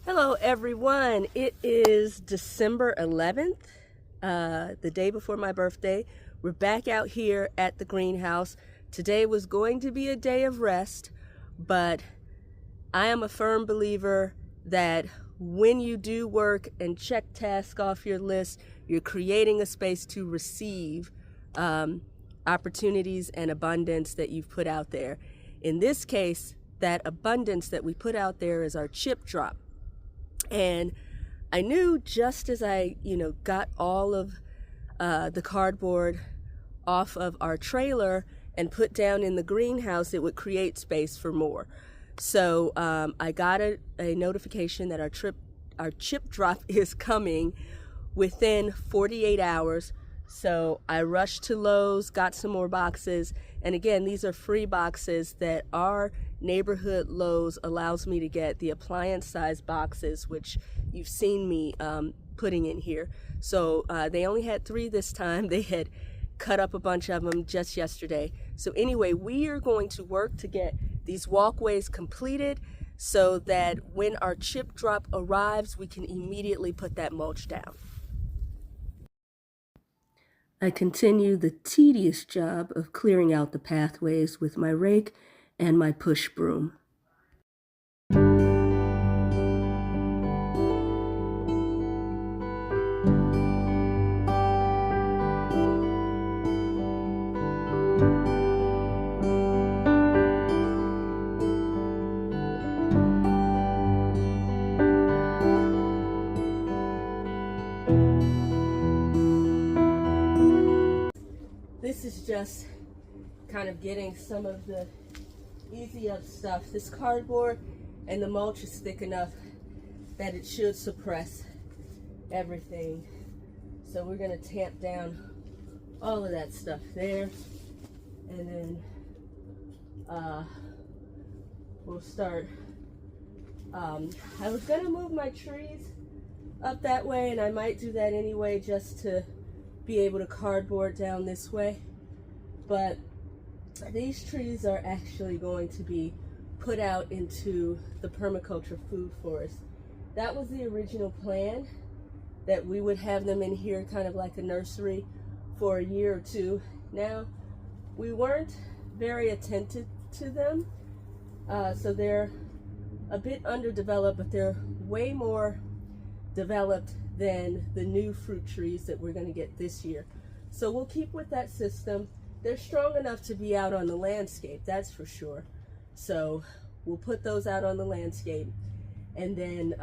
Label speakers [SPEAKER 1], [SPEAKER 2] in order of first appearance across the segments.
[SPEAKER 1] Hello everyone, it is December 11th, the day before my birthday. We're back out here at the greenhouse. Today was going to be a day of rest, but I am a firm believer that when you do work and check tasks off your list, you're creating a space to receive opportunities and abundance that you've put out there. In this case, that abundance that we put out there is our chip drop. And I knew just as I, got all of the cardboard off of our trailer and put down in the greenhouse, it would create space for more. So I got a notification that our chip drop is coming within 48 hours. So I rushed to Lowe's, got some more boxes. And again, these are free boxes that our neighborhood Lowe's allows me to get, the appliance size boxes, which you've seen me putting in here. So they only had 3 this time. They had cut up a bunch of them just yesterday. So anyway, we are going to work to get these walkways completed so that when our chip drop arrives, we can immediately put that mulch down. I continue the tedious job of clearing out the pathways with my rake and my push broom. This is just kind of getting some of the easy up stuff. This cardboard and the mulch is thick enough that it should suppress everything. So we're going to tamp down all of that stuff there, and then we'll start. I was going to move my trees up that way, and I might do that anyway just to be able to cardboard down this way, but these trees are actually going to be put out into the permaculture food forest. That was the original plan, that we would have them in here kind of like a nursery for a year or two. Now, we weren't very attentive to them, so they're a bit underdeveloped, but they're way more developed than the new fruit trees that we're going to get this year. So we'll keep with that system. They're strong enough to be out on the landscape, that's for sure. So we'll put those out on the landscape, and then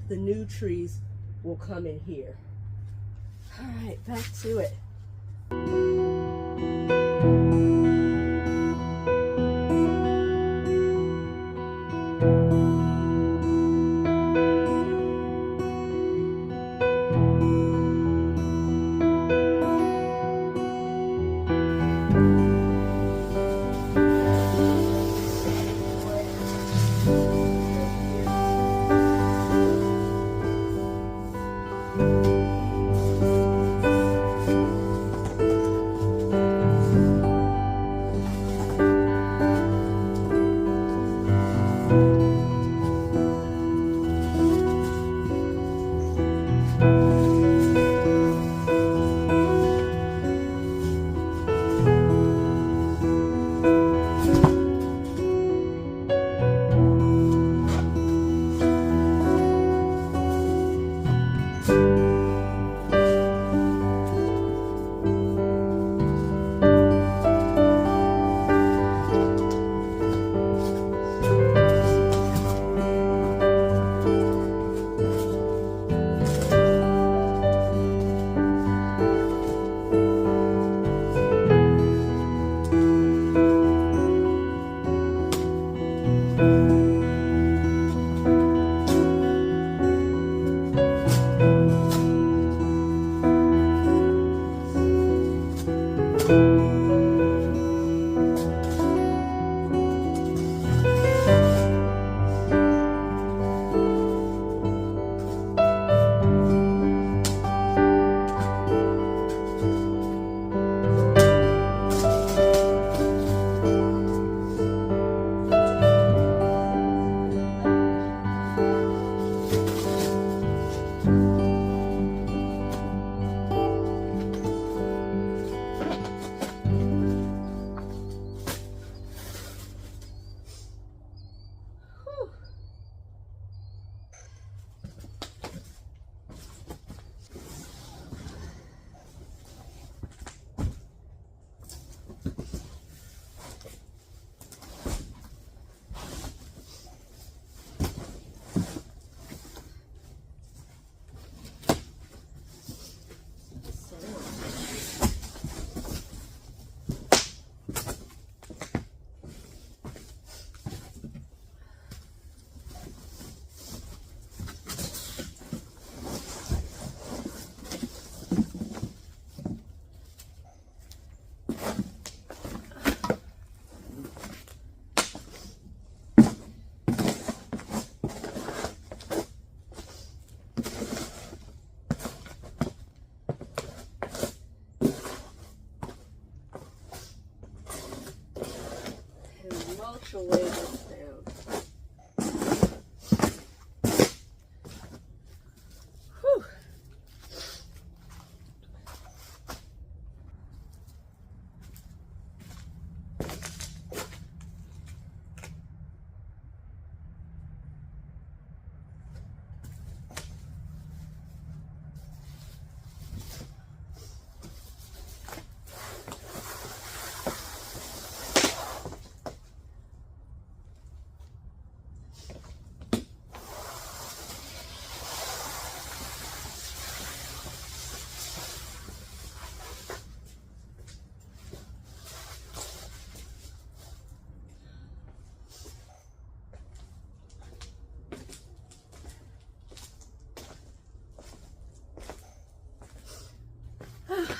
[SPEAKER 1] the new trees will come in here. All right, back to it.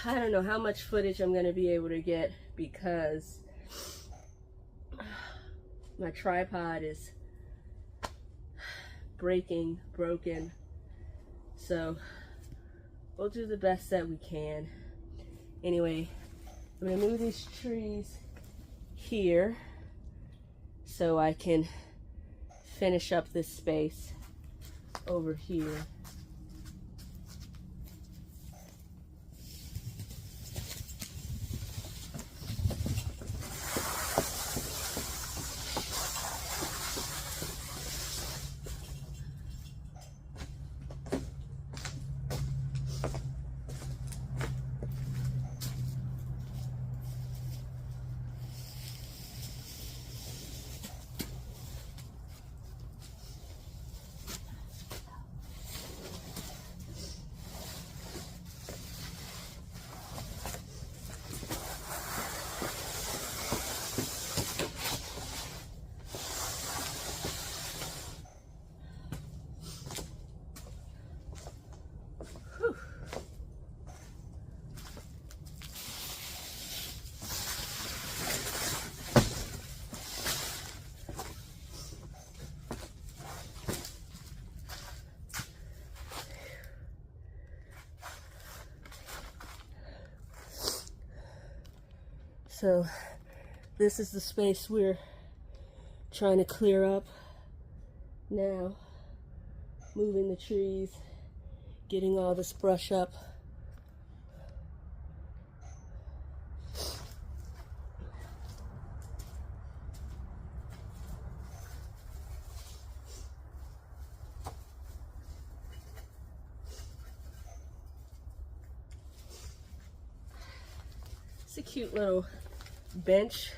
[SPEAKER 1] I don't know how much footage I'm going to be able to get because my tripod is broken. So we'll do the best that we can. Anyway, I'm going to move these trees here so I can finish up this space over here. So this is the space we're trying to clear up now, moving the trees, getting all this brush up. It's a cute little bench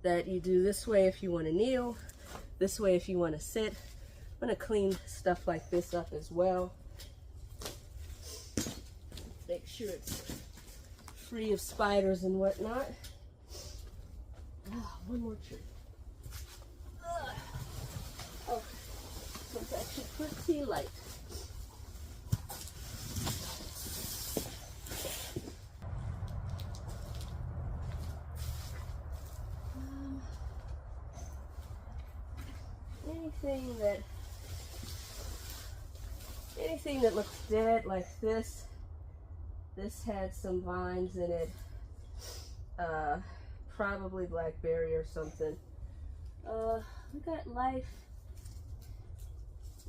[SPEAKER 1] that you do this way if you want to kneel, this way if you want to sit. I'm going to clean stuff like this up as well. Make sure it's free of spiders and whatnot. Oh, one more tree. Oh, it's actually pretty light. Anything that looks dead like this had some vines in it, probably blackberry or something. We got life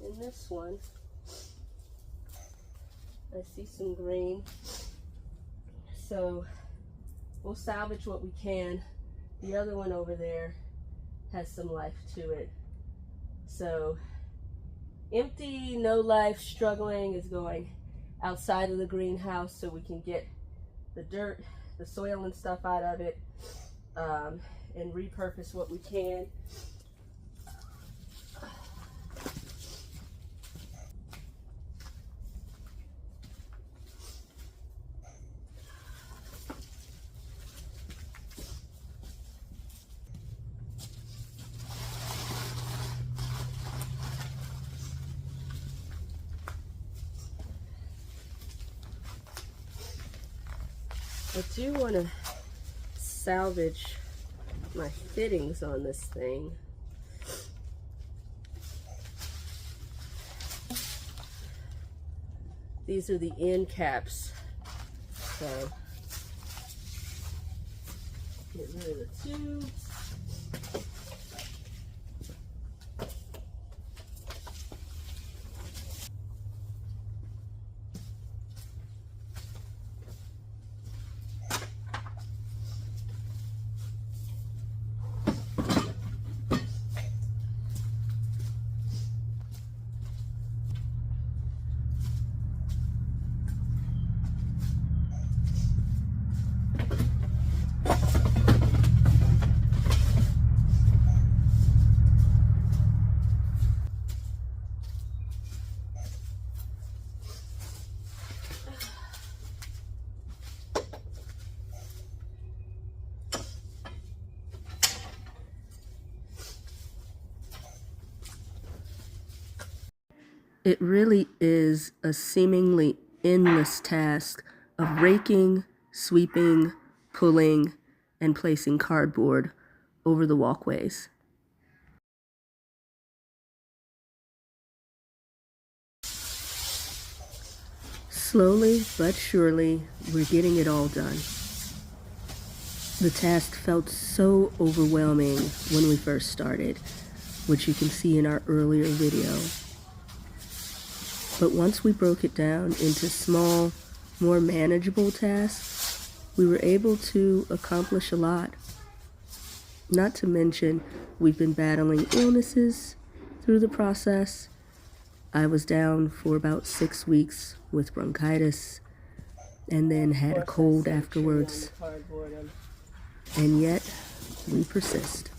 [SPEAKER 1] in this one. I see some green, so we'll salvage what we can. The other one over there has some life to it. So empty, no life, struggling is going outside of the greenhouse so we can get the dirt, the soil and stuff out of it, and repurpose what we can. I do want to salvage my fittings on this thing. These are the end caps, so get rid of the tubes. It really is a seemingly endless task of raking, sweeping, pulling, and placing cardboard over the walkways. Slowly but surely, we're getting it all done. The task felt so overwhelming when we first started, which you can see in our earlier video. But once we broke it down into small, more manageable tasks, we were able to accomplish a lot. Not to mention, we've been battling illnesses through the process. I was down for about 6 weeks with bronchitis and then had a cold afterwards. And yet, we persist.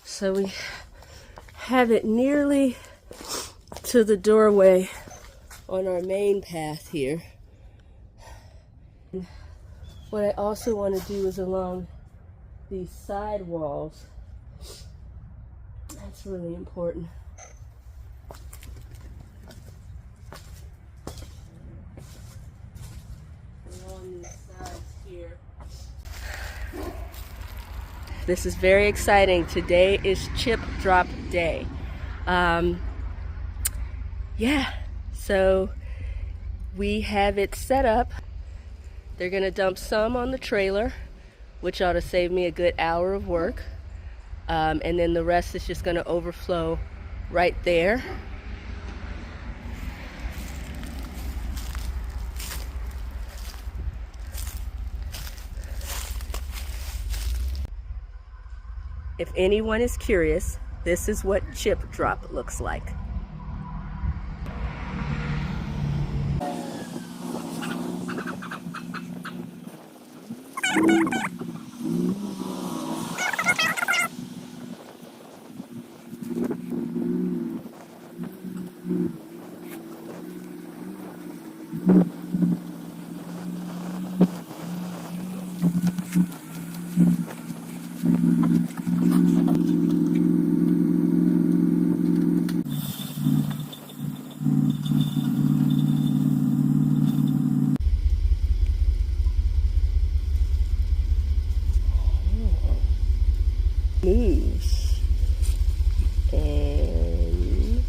[SPEAKER 1] So we have it nearly to the doorway on our main path here. And what I also want to do is along these side walls. That's really important. Along these sides here. This is very exciting. Today is chip drop day. Yeah, so we have it set up. They're gonna dump some on the trailer, which ought to save me a good hour of work. And then the rest is just gonna overflow right there. If anyone is curious, this is what chip drop looks like. Moves and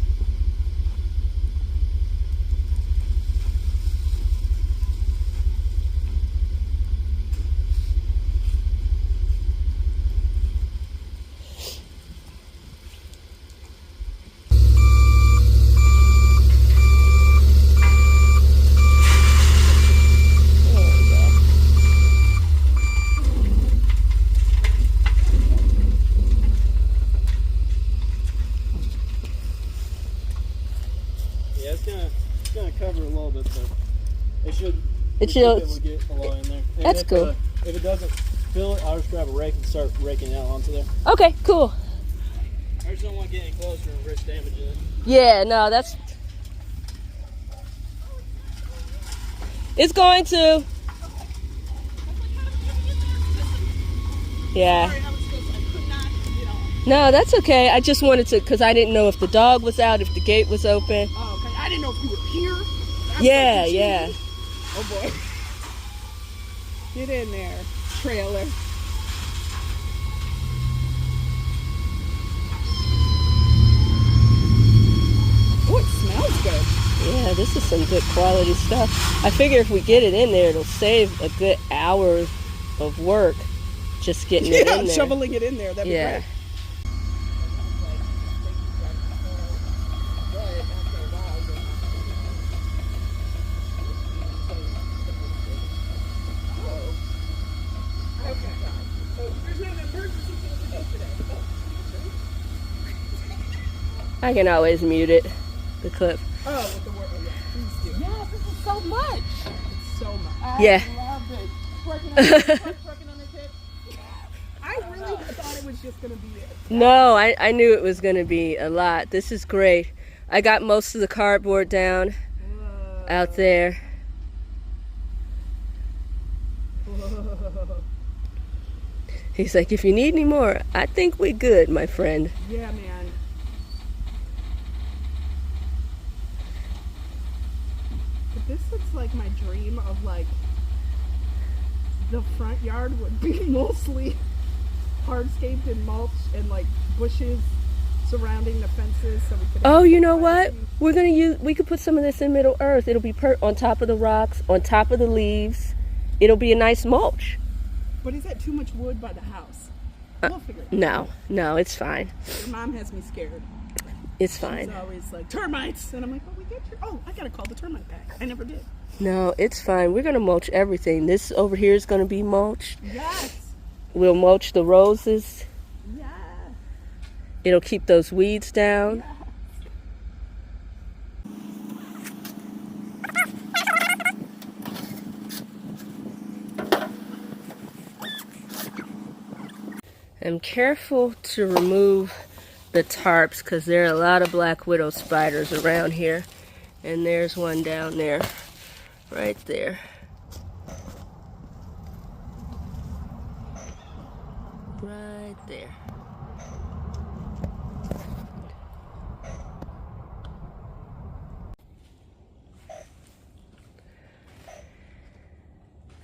[SPEAKER 2] it's gonna cover a little bit, but it should get a lot in there. And
[SPEAKER 1] that's cool.
[SPEAKER 2] If it doesn't fill it, I'll just grab a rake and start raking it out onto there.
[SPEAKER 1] okay, cool.
[SPEAKER 2] I just don't want to get any closer and risk damaging it.
[SPEAKER 1] Yeah, no, that's. It's going to. Yeah. No, that's okay. I just wanted to, because I didn't know if the dog was out, if the gate was open.
[SPEAKER 2] Oh, okay. I didn't know
[SPEAKER 3] know if you were here.
[SPEAKER 1] Yeah, yeah.
[SPEAKER 3] Oh boy. Get in there, trailer. Oh, it smells good.
[SPEAKER 1] Yeah, this is some good quality stuff. I figure if we get it in there, it'll save a good hour of work just getting it in there.
[SPEAKER 3] Shoveling it in there. That'd be great.
[SPEAKER 1] I can always mute it, the clip.
[SPEAKER 3] Oh, with the word. Oh, yeah, please do. Yeah, this is so much. It's so much.
[SPEAKER 1] Yeah.
[SPEAKER 3] I love it. Twerking on the tip. I really thought it was just going to be it.
[SPEAKER 1] No, I knew it was going to be a lot. This is great. I got most of the cardboard down out there.
[SPEAKER 3] Whoa.
[SPEAKER 1] He's like, if you need any more, I think we good, my friend.
[SPEAKER 3] Yeah, man. But this looks like my dream of like the front yard would be mostly hardscaped and mulch and like bushes surrounding the fences so we could.
[SPEAKER 1] Oh, you know what? We're gonna use. We could put some of this in Middle Earth. It'll be on top of the rocks, on top of the leaves. It'll be a nice mulch.
[SPEAKER 3] But is that too much wood by the house? We'll figure it out.
[SPEAKER 1] No, it's fine.
[SPEAKER 3] Your mom has me scared.
[SPEAKER 1] It's fine.
[SPEAKER 3] She's always like, termites! And I'm like, oh, we get your... Oh, I gotta call the termite back. I never did.
[SPEAKER 1] No, it's fine. We're gonna mulch everything. This over here is gonna be mulched.
[SPEAKER 3] Yes!
[SPEAKER 1] We'll mulch the roses.
[SPEAKER 3] Yeah.
[SPEAKER 1] It'll keep those weeds down.
[SPEAKER 3] Yeah.
[SPEAKER 1] I'm careful to remove the tarps because there are a lot of black widow spiders around here. And there's one down there, right there. Right there.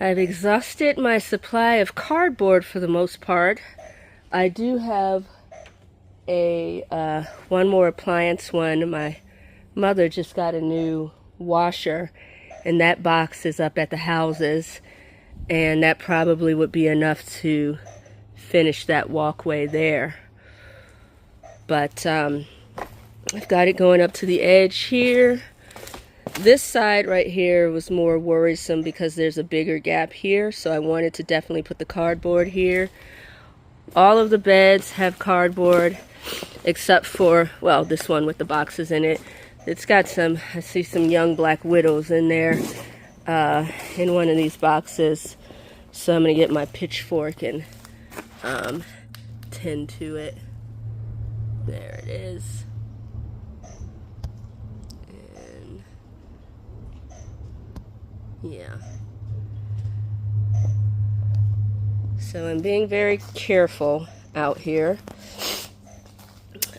[SPEAKER 1] I've exhausted my supply of cardboard for the most part. I do have a one more appliance one. My mother just got a new washer, and that box is up at the houses, and that probably would be enough to finish that walkway there. But I've got it going up to the edge here. This side right here was more worrisome because there's a bigger gap here, so I wanted to definitely put the cardboard here. All of the beds have cardboard except for, well, this one with the boxes in it. It's got some, I see some young black widows in there in one of these boxes. So I'm going to get my pitchfork and tend to it. There it is. And yeah. So I'm being very careful out here.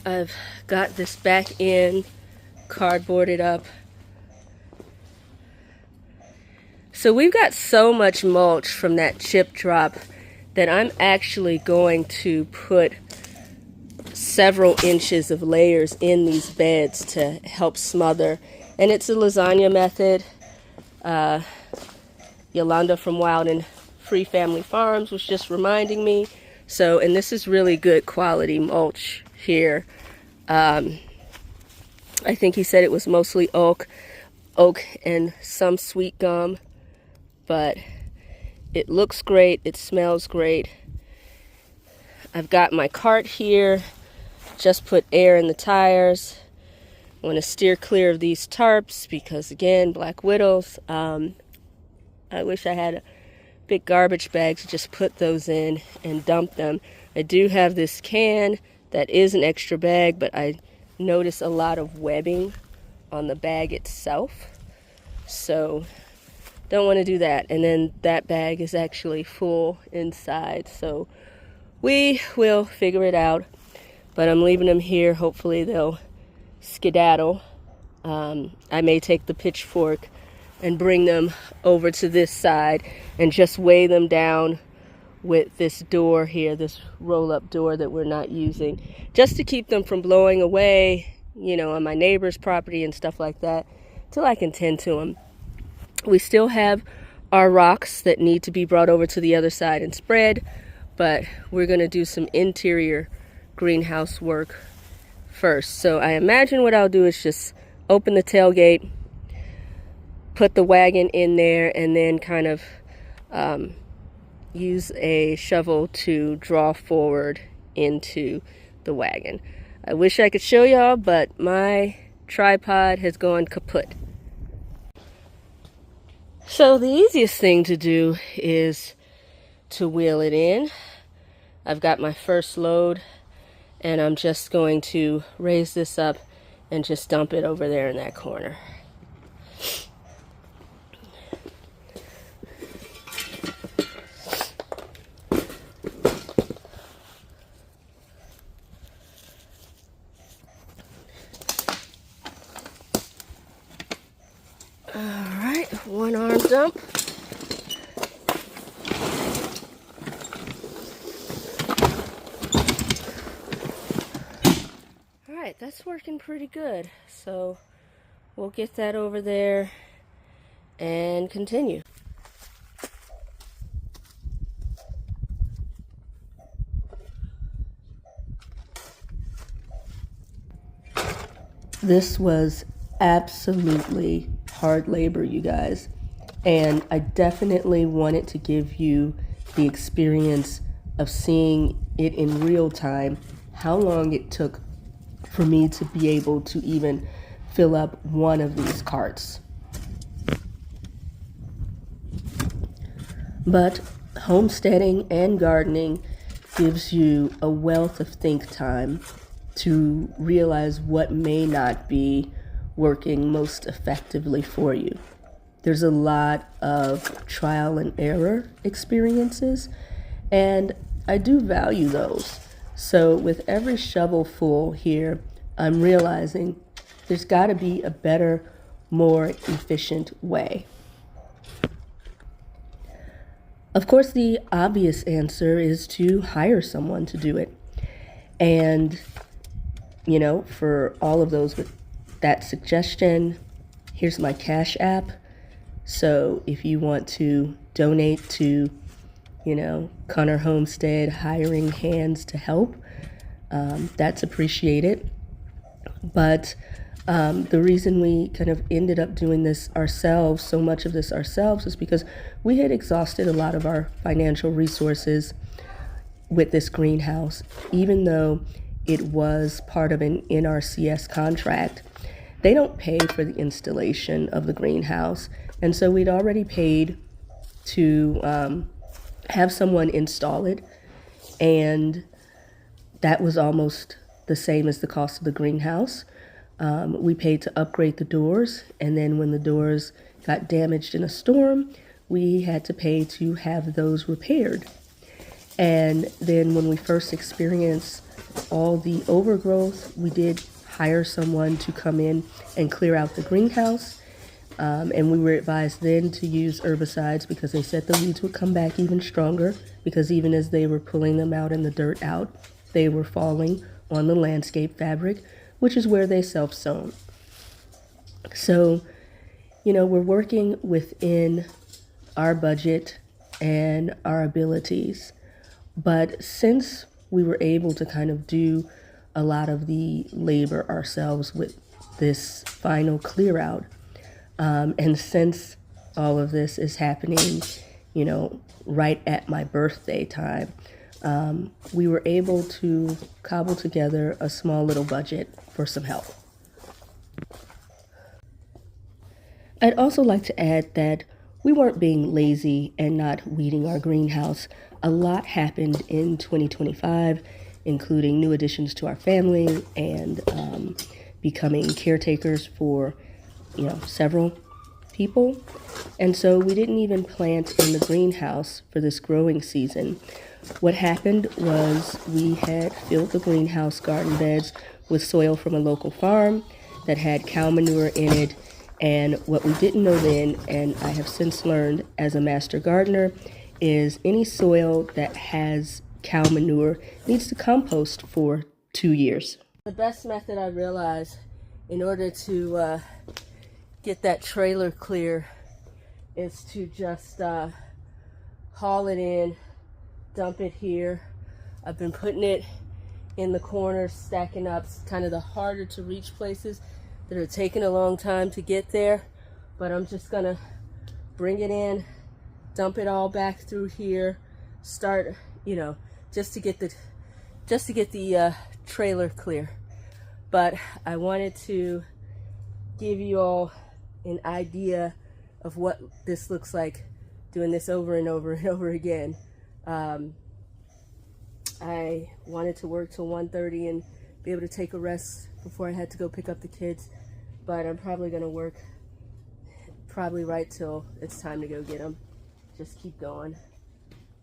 [SPEAKER 1] I've got this back in, cardboarded up. So we've got so much mulch from that chip drop that I'm actually going to put several inches of layers in these beds to help smother. And it's a lasagna method. Yolanda from Wild and Free Family Farms was just reminding me. So, and this is really good quality mulch here. I think he said it was mostly oak and some sweet gum, but it looks great. It smells great. I've got my cart here. Just put air in the tires. I want to steer clear of these tarps because, again, black widows. I wish I had a big garbage bag to just put those in and dump them. I do have this can that is an extra bag, but I notice a lot of webbing on the bag itself, so don't want to do that. And then that bag is actually full inside, so we will figure it out. But I'm leaving them here. Hopefully they'll skedaddle I may take the pitchfork and bring them over to this side and just weigh them down with this door here, this roll-up door that we're not using, just to keep them from blowing away, you know, on my neighbor's property and stuff like that, till I can tend to them. We still have our rocks that need to be brought over to the other side and spread, but we're going to do some interior greenhouse work first. So I imagine what I'll do is just open the tailgate, put the wagon in there, and then kind of use a shovel to draw forward into the wagon. I wish I could show y'all, but my tripod has gone kaput. So the easiest thing to do is to wheel it in. I've got my first load, and I'm just going to raise this up and just dump it over there in that corner. Alright, one arm dump. Alright, that's working pretty good. So we'll get that over there and continue. This was absolutely hard labor, you guys, and I definitely wanted to give you the experience of seeing it in real time, how long it took for me to be able to even fill up one of these carts. But homesteading and gardening gives you a wealth of think time to realize what may not be working most effectively for you. There's a lot of trial and error experiences, and I do value those. So with every shovel full here, I'm realizing there's got to be a better, more efficient way. Of course, the obvious answer is to hire someone to do it. And, you know, for all of those with that suggestion, here's my Cash App. So if you want to donate to, you know, Connor Homestead hiring hands to help, that's appreciated. But the reason we kind of ended up doing this ourselves, so much of this ourselves, is because we had exhausted a lot of our financial resources with this greenhouse. Even though it was part of an NRCS contract, they don't pay for the installation of the greenhouse. And so we'd already paid to have someone install it. And that was almost the same as the cost of the greenhouse. We paid to upgrade the doors. And then when the doors got damaged in a storm, we had to pay to have those repaired. And then when we first experienced all the overgrowth, we did hire someone to come in and clear out the greenhouse. And we were advised then to use herbicides because they said the weeds would come back even stronger, because even as they were pulling them out and the dirt out, they were falling on the landscape fabric, which is where they self-sown. So, you know, we're working within our budget and our abilities. But since we were able to kind of do a lot of the labor ourselves with this final clear out, and since all of this is happening, you know, right at my birthday time, we were able to cobble together a small little budget for some help. I'd also like to add that we weren't being lazy and not weeding our greenhouse. A lot happened in 2025, including new additions to our family and becoming caretakers for, you know, several people. And so we didn't even plant in the greenhouse for this growing season. What happened was we had filled the greenhouse garden beds with soil from a local farm, that had cow manure in it. And what we didn't know then, and I have since learned as a master gardener, is any soil that has cow manure needs to compost for 2 years. The best method I realized in order to get that trailer clear is to just haul it in, dump it here. I've been putting it in the corners, stacking up kind of the harder to reach places that are taking a long time to get there. But I'm just gonna bring it in, dump it all back through here, start, you know, just to get the trailer clear. But I wanted to give you all an idea of what this looks like doing this over and over and over again. I wanted to work till 1:30 and be able to take a rest before I had to go pick up the kids, but I'm probably gonna work right till it's time to go get them. Just keep going,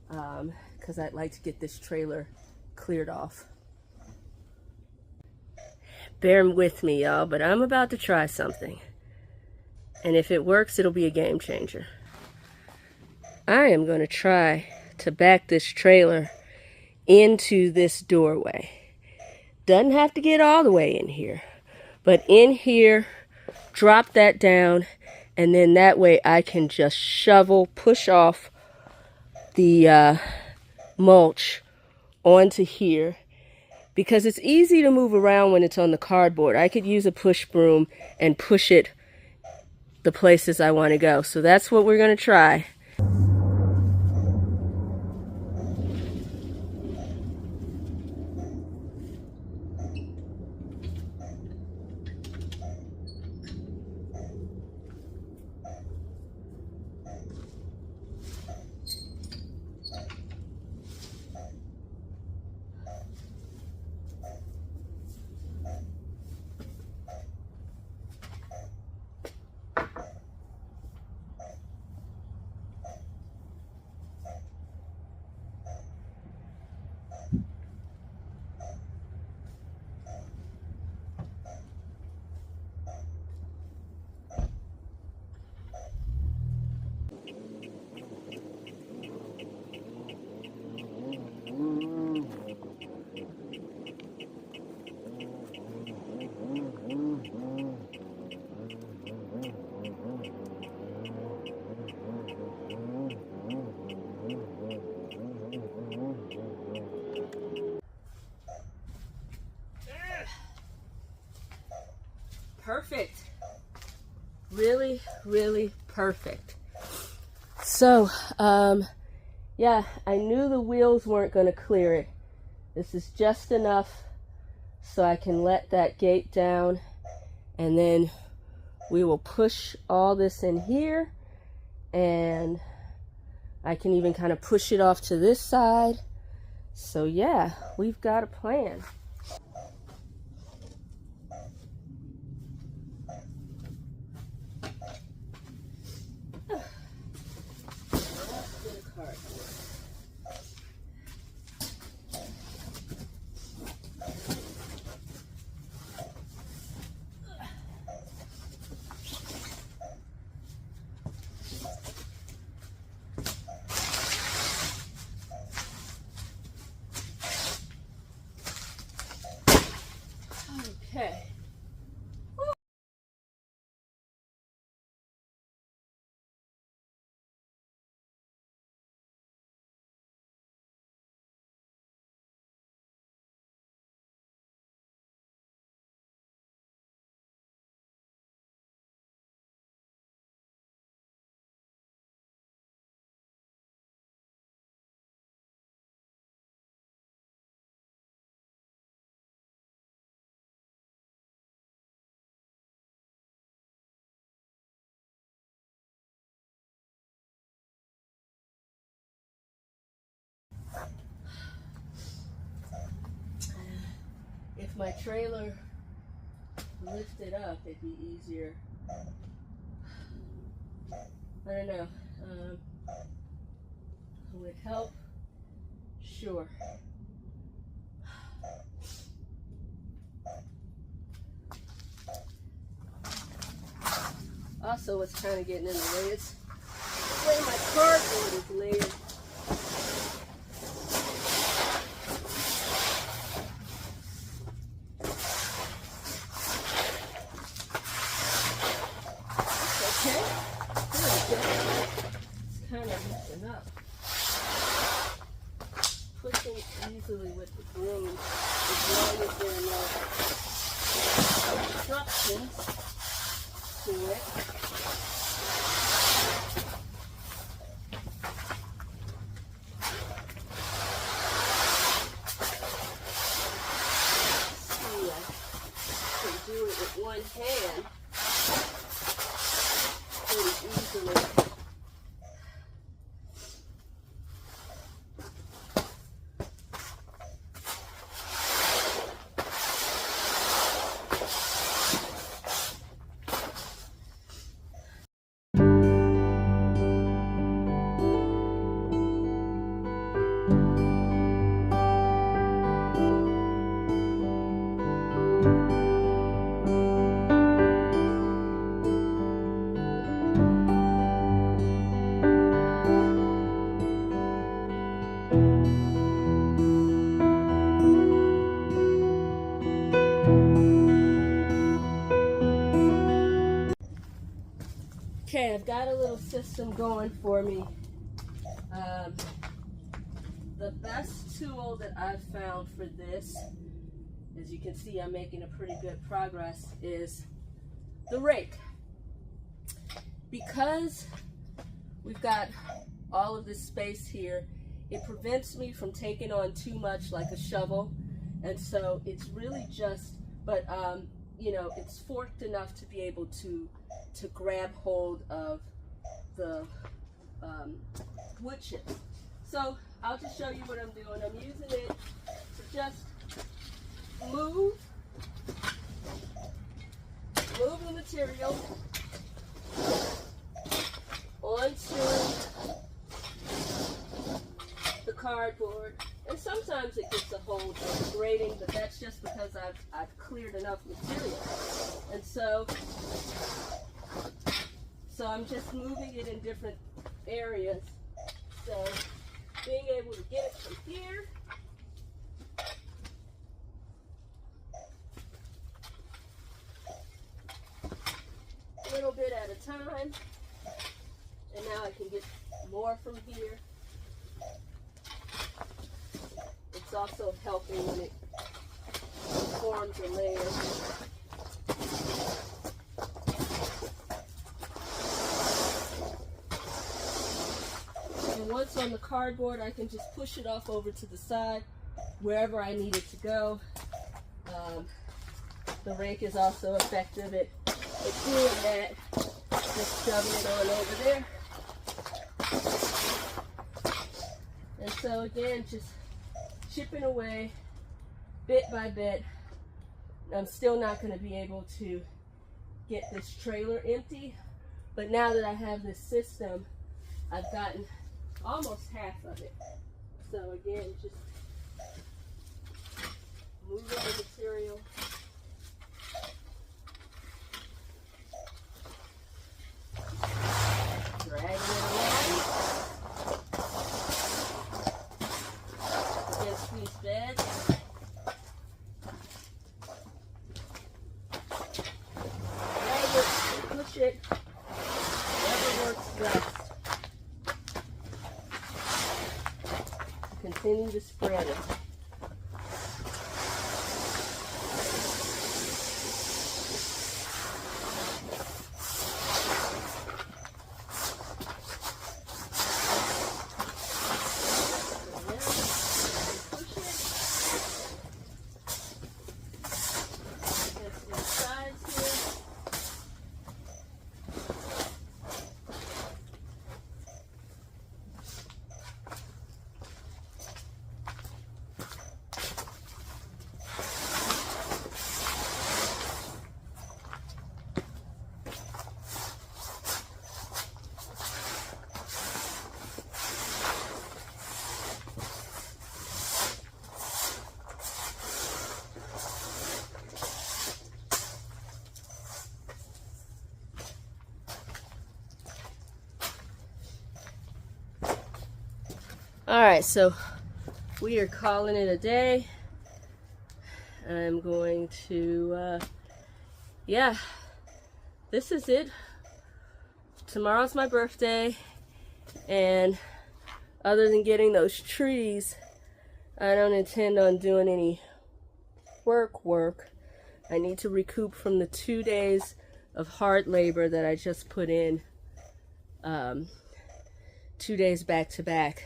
[SPEAKER 1] because I'd like to get this trailer cleared off. Bear with me, y'all, but I'm about to try something. And if it works, it'll be a game changer. I am going to try to back this trailer into this doorway. Doesn't have to get all the way in here, but in here, drop that down, and then that way I can just shovel, push off the mulch onto here, because it's easy to move around when it's on the cardboard. I could use a push broom and push it the places I want to go. So that's what we're going to try. Perfect. Really, really perfect. So, yeah, I knew the wheels weren't going to clear it. This is just enough so I can let that gate down, and then we will push all this in here, and I can even kind of push it off to this side. So yeah, we've got a plan. Okay. If my trailer lifted up, it'd be easier. I don't know. Would it help? Sure. also what's kind of getting in the way. It's the way my cardboard is laid. Okay, there we go. It's kind of messing up. Pushing easily with the broom as long as there are no obstructions to it. See, I can do it with one hand pretty easily. Okay, I've got a little system going for me. The best tool that I've found for this, as you can see I'm making a pretty good progress, is the rake. Because we've got all of this space here, it prevents me from taking on too much like a shovel, and so it's really just, but you know, it's forked enough to be able to grab hold of the wood chips. So I'll just show you what I'm doing. I'm using it to just move the material onto the cardboard. And sometimes it gets a hold of the grating, but that's just because I've cleared enough material. And so I'm just moving it in different areas. So being able to get it from here a little bit at a time, and now I can get more from here. It's also helping when it forms a layer. And once on the cardboard, I can just push it off over to the side wherever I need it to go. The rake is also effective at doing that. Just shoving it on over there. And so again, just chipping away bit by bit. I'm still not going to be able to get this trailer empty, but now that I have this system, I've gotten almost half of it. So again, just moving the material. Dragging it along against these beds. Drag it, push it, whatever works best. Continue to spread it. Alright, so we are calling it a day. I'm going to, yeah, this is it. Tomorrow's my birthday, and other than getting those trees, I don't intend on doing any work. I need to recoup from the 2 days of hard labor that I just put in, 2 days back to back,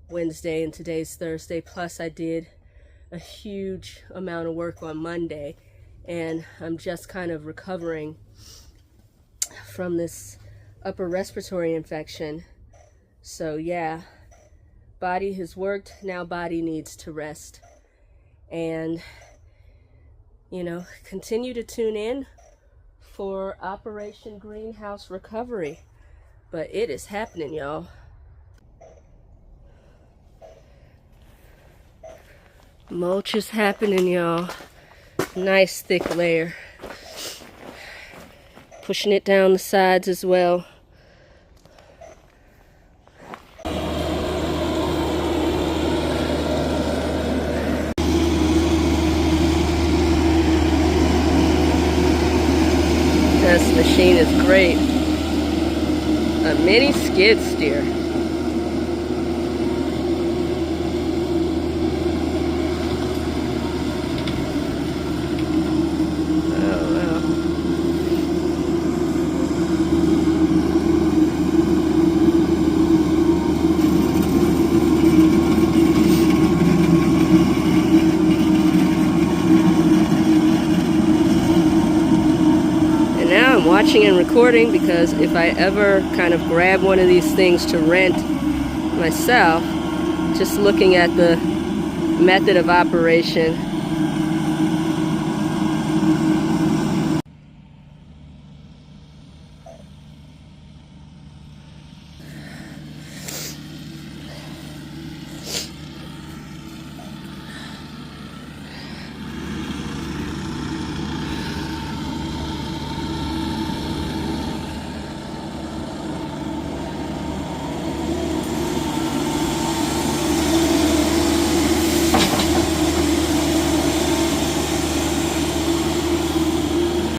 [SPEAKER 1] Wednesday and today's Thursday, plus I did a huge amount of work on Monday, and I'm just kind of recovering from this upper respiratory infection. So yeah, body has worked, now body needs to rest. And you know, continue to tune in for Operation Greenhouse Recovery. But it is happening, y'all. Mulch is happening, y'all. Nice thick layer. Pushing it down the sides as well. This machine is great. A mini skid steer. Oh wow. Now I'm watching and recording, because if I ever kind of grab one of these things to rent myself, just looking at the method of operation,